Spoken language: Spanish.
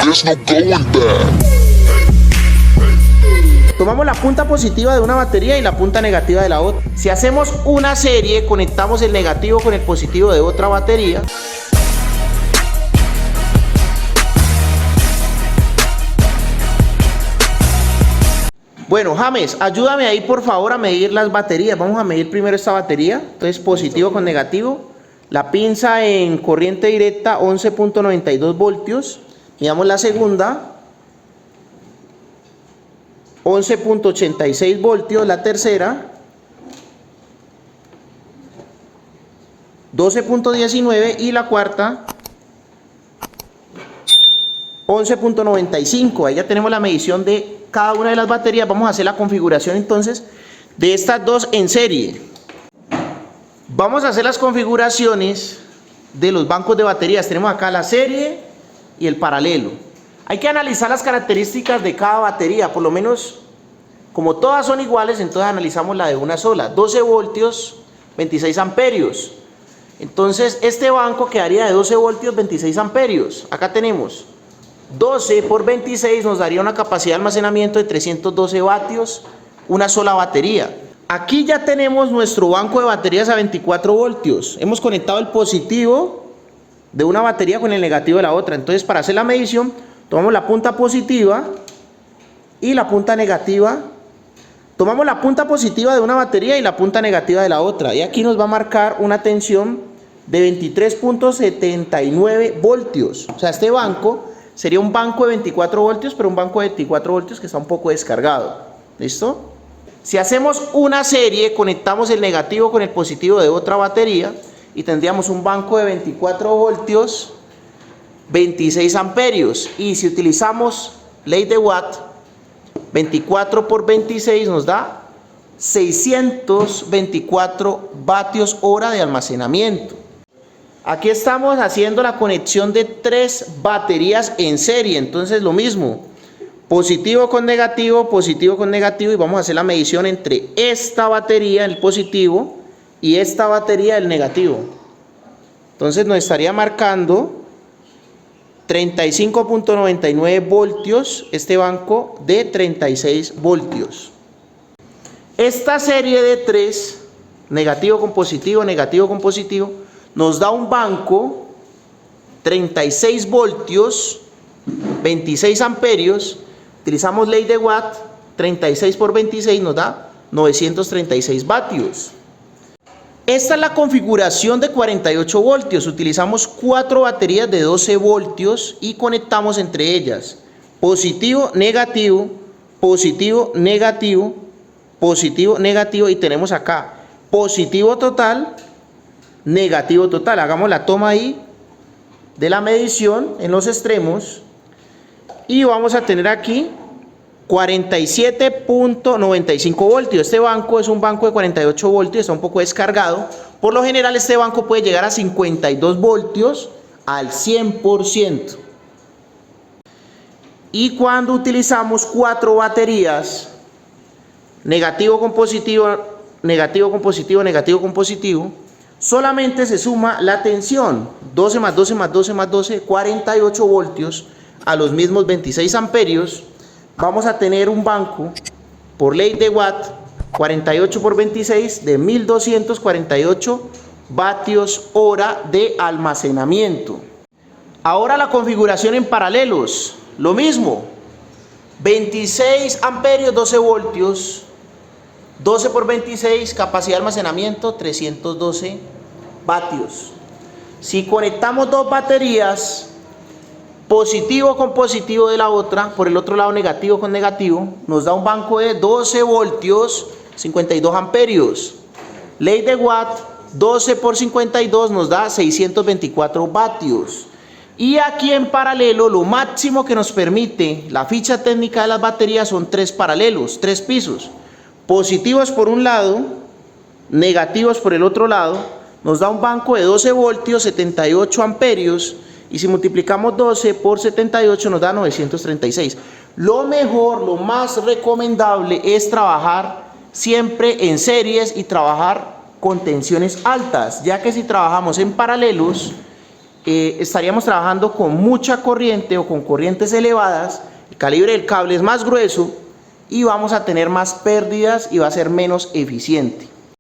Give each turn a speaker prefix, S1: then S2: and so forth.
S1: There's no going back.
S2: Tomamos la punta positiva de una batería y la punta negativa de la otra. Si hacemos una serie, conectamos el negativo con el positivo de otra batería. Bueno, James, ayúdame ahí por favor a medir las baterías. Vamos a medir primero esta batería. Entonces, positivo con negativo. La pinza en corriente directa 11.92 voltios. Miramos la segunda. 11.86 voltios. La tercera. 12.19 y la cuarta 11.95. Ahí ya tenemos la medición de cada una de las baterías. Vamos a hacer la configuración entonces de estas dos en serie. Vamos a hacer las configuraciones de los bancos de baterías. Tenemos acá la serie y el paralelo. Hay que analizar las características de cada batería, por lo menos como todas son iguales, entonces analizamos la de una sola. 12 voltios, 26 amperios. Entonces este banco quedaría de 12 voltios, 26 amperios. Acá tenemos 12 por 26 nos daría una capacidad de almacenamiento de 312 vatios, una sola batería. Aquí ya tenemos nuestro banco de baterías a 24 voltios. Hemos conectado el positivo de una batería con el negativo de la otra. Entonces, para hacer la medición, tomamos la punta positiva y la punta negativa. Tomamos la punta positiva de una batería y la punta negativa de la otra. Y aquí nos va a marcar una tensión de 23.79 voltios. O sea, este banco sería un banco de 24 voltios, pero un banco de 24 voltios que está un poco descargado. ¿Listo? Si hacemos una serie, conectamos el negativo con el positivo de otra batería y tendríamos un banco de 24 voltios, 26 amperios. Y si utilizamos ley de Watt, 24 por 26 nos da 624 vatios hora de almacenamiento. Aquí estamos haciendo la conexión de tres baterías en serie, entonces lo mismo, positivo con negativo y vamos a hacer la medición entre esta batería, el positivo, y esta batería, el negativo. Entonces nos estaría marcando 35.99 voltios, este banco de 36 voltios. Esta serie de tres, negativo con positivo, nos da un banco 36 voltios, 26 amperios. Utilizamos ley de Watt, 36 por 26 nos da 936 vatios. Esta es la configuración de 48 voltios. Utilizamos 4 baterías de 12 voltios y conectamos entre ellas positivo, negativo, positivo, negativo, positivo, negativo, y tenemos acá positivo total, negativo total. Hagamos la toma ahí de la medición en los extremos y vamos a tener aquí 47.95 voltios. Este banco es un banco de 48 voltios, está un poco descargado. Por lo general este banco puede llegar a 52 voltios al 100%. Y cuando utilizamos 4 baterías, negativo con positivo, negativo con positivo, negativo con positivo, solamente se suma la tensión, 12 más 12 más 12 más 12, 48 voltios a los mismos 26 amperios. Vamos a tener un banco, por ley de Watt, 48 por 26 de 1248 vatios hora de almacenamiento. Ahora la configuración en paralelos, lo mismo, 26 amperios, 12 voltios, 12 por 26, capacidad de almacenamiento 312 vatios. Si conectamos dos baterías, positivo con positivo de la otra, por el otro lado negativo con negativo, nos da un banco de 12 voltios, 52 amperios. Ley de Watt, 12 por 52 nos da 624 vatios. Y aquí en paralelo, lo máximo que nos permite la ficha técnica de las baterías son 3 paralelos, 3 pisos. Positivos por un lado, negativos por el otro lado, nos da un banco de 12 voltios, 78 amperios, y si multiplicamos 12 por 78 nos da 936. Lo mejor, lo más recomendable es trabajar siempre en series y trabajar con tensiones altas, ya que si trabajamos en paralelos estaríamos trabajando con mucha corriente o con corrientes elevadas, el calibre del cable es más grueso y vamos a tener más pérdidas y va a ser menos eficiente.